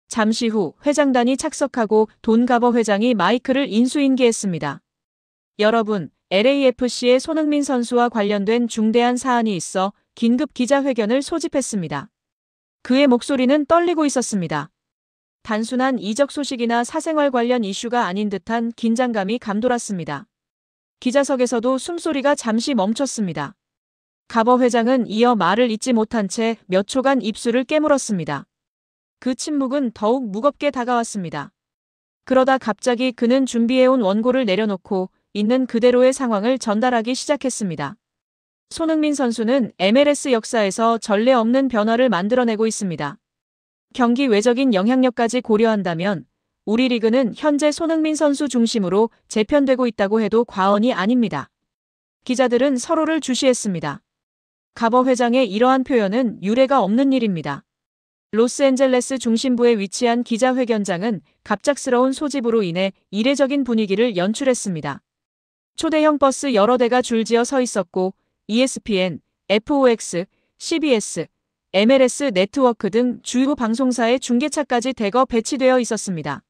잠시 후 회장단이 착석하고 돈가버 회장이 마이크를 인수인계했습니다. 여러분, LAFC의 손흥민 선수와 관련된 중대한 사안이 있어 긴급 기자회견을 소집했습니다. 그의 목소리는 떨리고 있었습니다. 단순한 이적 소식이나 사생활 관련 이슈가 아닌 듯한 긴장감이 감돌았습니다. 기자석에서도 숨소리가 잠시 멈췄습니다. 가버 회장은 이어 말을 잇지 못한 채 몇 초간 입술을 깨물었습니다. 그 침묵은 더욱 무겁게 다가왔습니다. 그러다 갑자기 그는 준비해온 원고를 내려놓고 있는 그대로의 상황을 전달하기 시작했습니다. 손흥민 선수는 MLS 역사에서 전례 없는 변화를 만들어내고 있습니다. 경기 외적인 영향력까지 고려한다면 우리 리그는 현재 손흥민 선수 중심으로 재편되고 있다고 해도 과언이 아닙니다. 기자들은 서로를 주시했습니다. 가버 회장의 이러한 표현은 유례가 없는 일입니다. 로스앤젤레스 중심부에 위치한 기자회견장은 갑작스러운 소집으로 인해 이례적인 분위기를 연출했습니다. 초대형 버스 여러 대가 줄지어 서 있었고 ESPN, FOX, CBS, MLS 네트워크 등 주요 방송사의 중계차까지 대거 배치되어 있었습니다.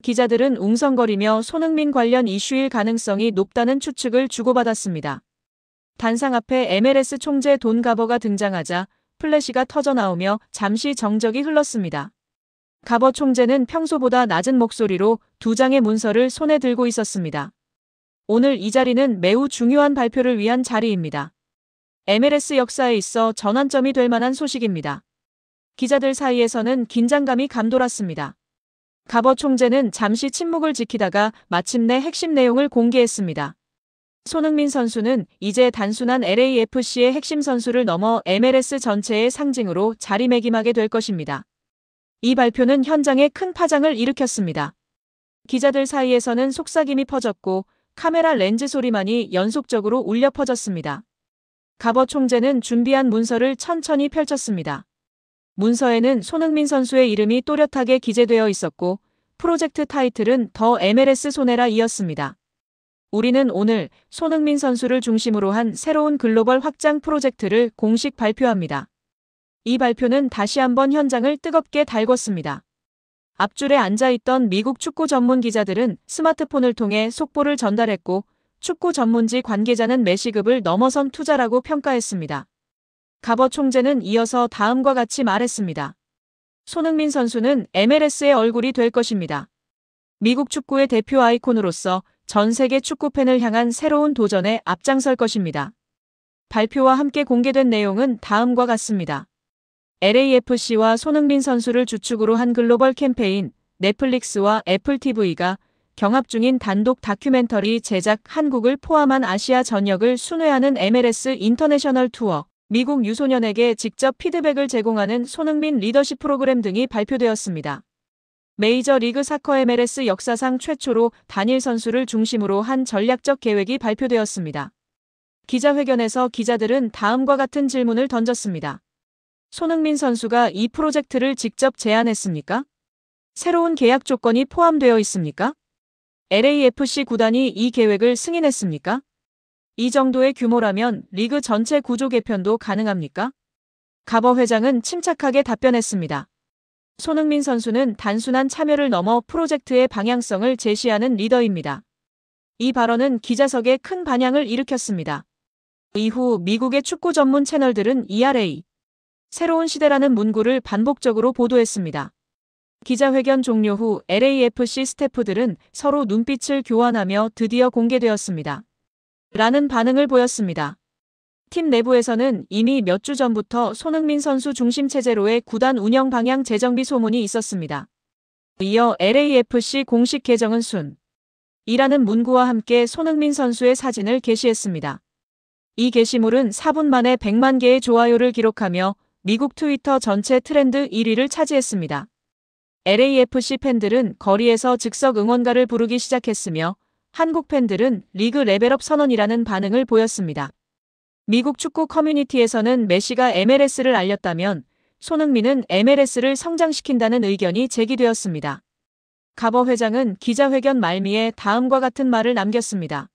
기자들은 웅성거리며 손흥민 관련 이슈일 가능성이 높다는 추측을 주고받았습니다. 단상 앞에 MLS 총재 돈가버가 등장하자 플래시가 터져나오며 잠시 정적이 흘렀습니다. 가버 총재는 평소보다 낮은 목소리로 두 장의 문서를 손에 들고 있었습니다. 오늘 이 자리는 매우 중요한 발표를 위한 자리입니다. MLS 역사에 있어 전환점이 될 만한 소식입니다. 기자들 사이에서는 긴장감이 감돌았습니다. 가버 총재는 잠시 침묵을 지키다가 마침내 핵심 내용을 공개했습니다. 손흥민 선수는 이제 단순한 LAFC의 핵심 선수를 넘어 MLS 전체의 상징으로 자리매김하게 될 것입니다. 이 발표는 현장에 큰 파장을 일으켰습니다. 기자들 사이에서는 속삭임이 퍼졌고 카메라 렌즈 소리만이 연속적으로 울려 퍼졌습니다. 가버 총재는 준비한 문서를 천천히 펼쳤습니다. 문서에는 손흥민 선수의 이름이 또렷하게 기재되어 있었고 프로젝트 타이틀은 더 MLS 손해라 이었습니다. 우리는 오늘 손흥민 선수를 중심으로 한 새로운 글로벌 확장 프로젝트를 공식 발표합니다. 이 발표는 다시 한번 현장을 뜨겁게 달궜습니다. 앞줄에 앉아있던 미국 축구 전문 기자들은 스마트폰을 통해 속보를 전달했고 축구 전문지 관계자는 메시급을 넘어선 투자라고 평가했습니다. 가버 총재는 이어서 다음과 같이 말했습니다. 손흥민 선수는 MLS의 얼굴이 될 것입니다. 미국 축구의 대표 아이콘으로서 전 세계 축구 팬을 향한 새로운 도전에 앞장설 것입니다. 발표와 함께 공개된 내용은 다음과 같습니다. LAFC와 손흥민 선수를 주축으로 한 글로벌 캠페인 넷플릭스와 애플TV가 경합 중인 단독 다큐멘터리 제작 한국을 포함한 아시아 전역을 순회하는 MLS 인터내셔널 투어, 미국 유소년에게 직접 피드백을 제공하는 손흥민 리더십 프로그램 등이 발표되었습니다. 메이저리그 사커 MLS 역사상 최초로 단일 선수를 중심으로 한 전략적 계획이 발표되었습니다. 기자회견에서 기자들은 다음과 같은 질문을 던졌습니다. 손흥민 선수가 이 프로젝트를 직접 제안했습니까? 새로운 계약 조건이 포함되어 있습니까? LAFC 구단이 이 계획을 승인했습니까? 이 정도의 규모라면 리그 전체 구조 개편도 가능합니까? 가버 회장은 침착하게 답변했습니다. 손흥민 선수는 단순한 참여를 넘어 프로젝트의 방향성을 제시하는 리더입니다. 이 발언은 기자석에 큰 반향을 일으켰습니다. 이후 미국의 축구 전문 채널들은 ERA, 새로운 시대라는 문구를 반복적으로 보도했습니다. 기자회견 종료 후 LAFC 스태프들은 서로 눈빛을 교환하며 드디어 공개되었습니다. 라는 반응을 보였습니다. 팀 내부에서는 이미 몇 주 전부터 손흥민 선수 중심 체제로의 구단 운영 방향 재정비 소문이 있었습니다. 이어 LAFC 공식 계정은 이라는 문구와 함께 손흥민 선수의 사진을 게시했습니다. 이 게시물은 4분 만에 100만 개의 좋아요를 기록하며 미국 트위터 전체 트렌드 1위를 차지했습니다. LAFC 팬들은 거리에서 즉석 응원가를 부르기 시작했으며 한국 팬들은 리그 레벨업 선언이라는 반응을 보였습니다. 미국 축구 커뮤니티에서는 메시가 MLS를 알렸다면 손흥민은 MLS를 성장시킨다는 의견이 제기되었습니다. 가버 회장은 기자회견 말미에 다음과 같은 말을 남겼습니다.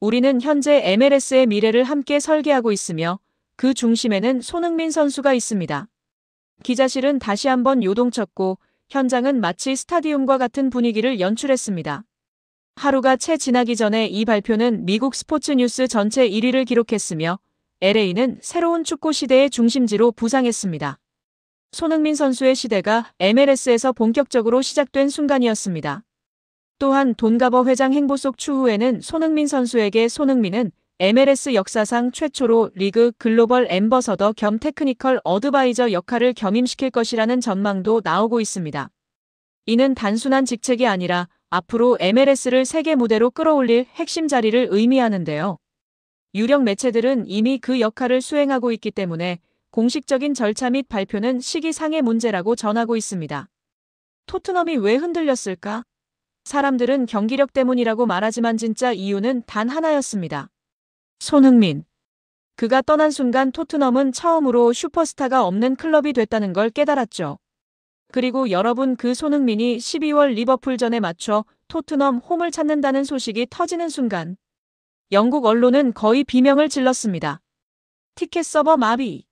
우리는 현재 MLS의 미래를 함께 설계하고 있으며 그 중심에는 손흥민 선수가 있습니다. 기자실은 다시 한번 요동쳤고 현장은 마치 스타디움과 같은 분위기를 연출했습니다. 하루가 채 지나기 전에 이 발표는 미국 스포츠 뉴스 전체 1위를 기록했으며 LA는 새로운 축구 시대의 중심지로 부상했습니다. 손흥민 선수의 시대가 MLS에서 본격적으로 시작된 순간이었습니다. 또한 돈가버 회장 행보 속 추후에는 손흥민 선수에게 손흥민은 MLS 역사상 최초로 리그 글로벌 앰버서더 겸 테크니컬 어드바이저 역할을 겸임시킬 것이라는 전망도 나오고 있습니다. 이는 단순한 직책이 아니라 앞으로 MLS를 세계 무대로 끌어올릴 핵심 자리를 의미하는데요. 유력 매체들은 이미 그 역할을 수행하고 있기 때문에 공식적인 절차 및 발표는 시기상의 문제라고 전하고 있습니다. 토트넘이 왜 흔들렸을까? 사람들은 경기력 때문이라고 말하지만 진짜 이유는 단 하나였습니다. 손흥민. 그가 떠난 순간 토트넘은 처음으로 슈퍼스타가 없는 클럽이 됐다는 걸 깨달았죠. 그리고 여러분, 그 손흥민이 12월 리버풀전에 맞춰 토트넘 홈을 찾는다는 소식이 터지는 순간 영국 언론은 거의 비명을 질렀습니다. 티켓 서버 마비.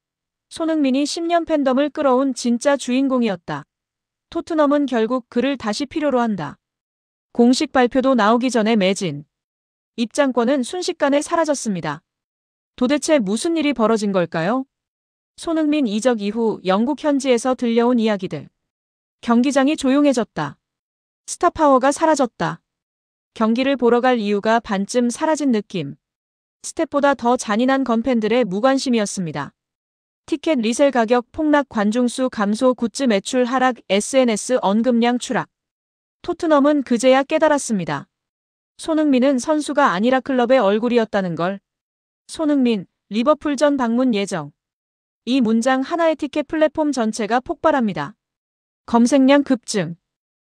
손흥민이 10년 팬덤을 끌어온 진짜 주인공이었다. 토트넘은 결국 그를 다시 필요로 한다. 공식 발표도 나오기 전에 매진. 입장권은 순식간에 사라졌습니다. 도대체 무슨 일이 벌어진 걸까요? 손흥민 이적 이후 영국 현지에서 들려온 이야기들. 경기장이 조용해졌다. 스타 파워가 사라졌다. 경기를 보러 갈 이유가 반쯤 사라진 느낌. 스텝보다 더 잔인한 건 팬들의 무관심이었습니다. 티켓 리셀 가격 폭락, 관중수 감소, 굿즈 매출 하락, SNS 언급량 추락. 토트넘은 그제야 깨달았습니다. 손흥민은 선수가 아니라 클럽의 얼굴이었다는 걸. 손흥민, 리버풀전 방문 예정. 이 문장 하나의 티켓 플랫폼 전체가 폭발합니다. 검색량 급증.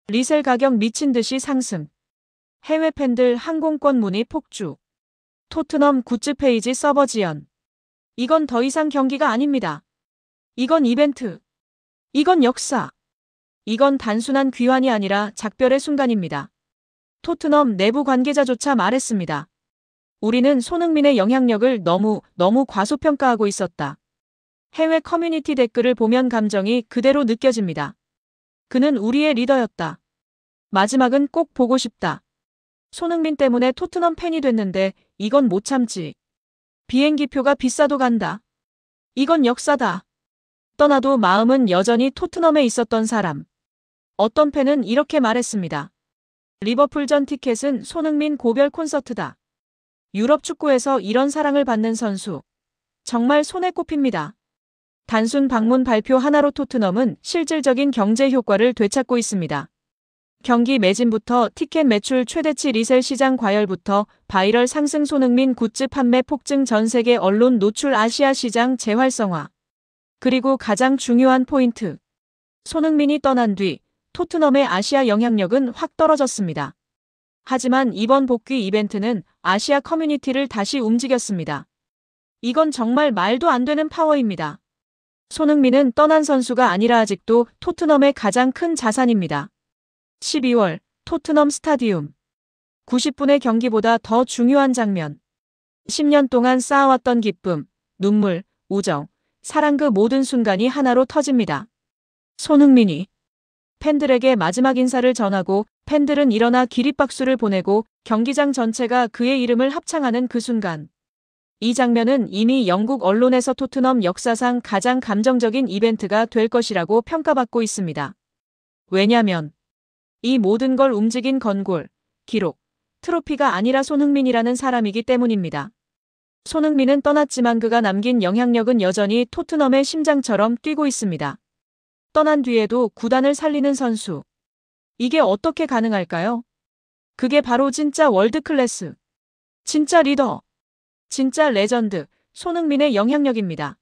리셀 가격 미친 듯이 상승. 해외 팬들 항공권 문의 폭주. 토트넘 굿즈 페이지 서버 지연. 이건 더 이상 경기가 아닙니다. 이건 이벤트. 이건 역사. 이건 단순한 귀환이 아니라 작별의 순간입니다. 토트넘 내부 관계자조차 말했습니다. 우리는 손흥민의 영향력을 너무 과소평가하고 있었다. 해외 커뮤니티 댓글을 보면 감정이 그대로 느껴집니다. 그는 우리의 리더였다. 마지막은 꼭 보고 싶다. 손흥민 때문에 토트넘 팬이 됐는데 이건 못 참지. 비행기표가 비싸도 간다. 이건 역사다. 떠나도 마음은 여전히 토트넘에 있었던 사람. 어떤 팬은 이렇게 말했습니다. 리버풀전 티켓은 손흥민 고별 콘서트다. 유럽 축구에서 이런 사랑을 받는 선수. 정말 손에 꼽힙니다. 단순 방문 발표 하나로 토트넘은 실질적인 경제 효과를 되찾고 있습니다. 경기 매진부터 티켓 매출 최대치, 리셀 시장 과열부터 바이럴 상승, 손흥민 굿즈 판매 폭증, 전 세계 언론 노출, 아시아 시장 재활성화. 그리고 가장 중요한 포인트. 손흥민이 떠난 뒤 토트넘의 아시아 영향력은 확 떨어졌습니다. 하지만 이번 복귀 이벤트는 아시아 커뮤니티를 다시 움직였습니다. 이건 정말 말도 안 되는 파워입니다. 손흥민은 떠난 선수가 아니라 아직도 토트넘의 가장 큰 자산입니다. 12월 토트넘 스타디움. 90분의 경기보다 더 중요한 장면. 10년 동안 쌓아왔던 기쁨, 눈물, 우정, 사랑, 그 모든 순간이 하나로 터집니다. 손흥민이 팬들에게 마지막 인사를 전하고 팬들은 일어나 기립박수를 보내고 경기장 전체가 그의 이름을 합창하는 그 순간. 이 장면은 이미 영국 언론에서 토트넘 역사상 가장 감정적인 이벤트가 될 것이라고 평가받고 있습니다. 왜냐면 이 모든 걸 움직인 건골, 기록, 트로피가 아니라 손흥민이라는 사람이기 때문입니다. 손흥민은 떠났지만 그가 남긴 영향력은 여전히 토트넘의 심장처럼 뛰고 있습니다. 떠난 뒤에도 구단을 살리는 선수. 이게 어떻게 가능할까요? 그게 바로 진짜 월드클래스, 진짜 리더, 진짜 레전드, 손흥민의 영향력입니다.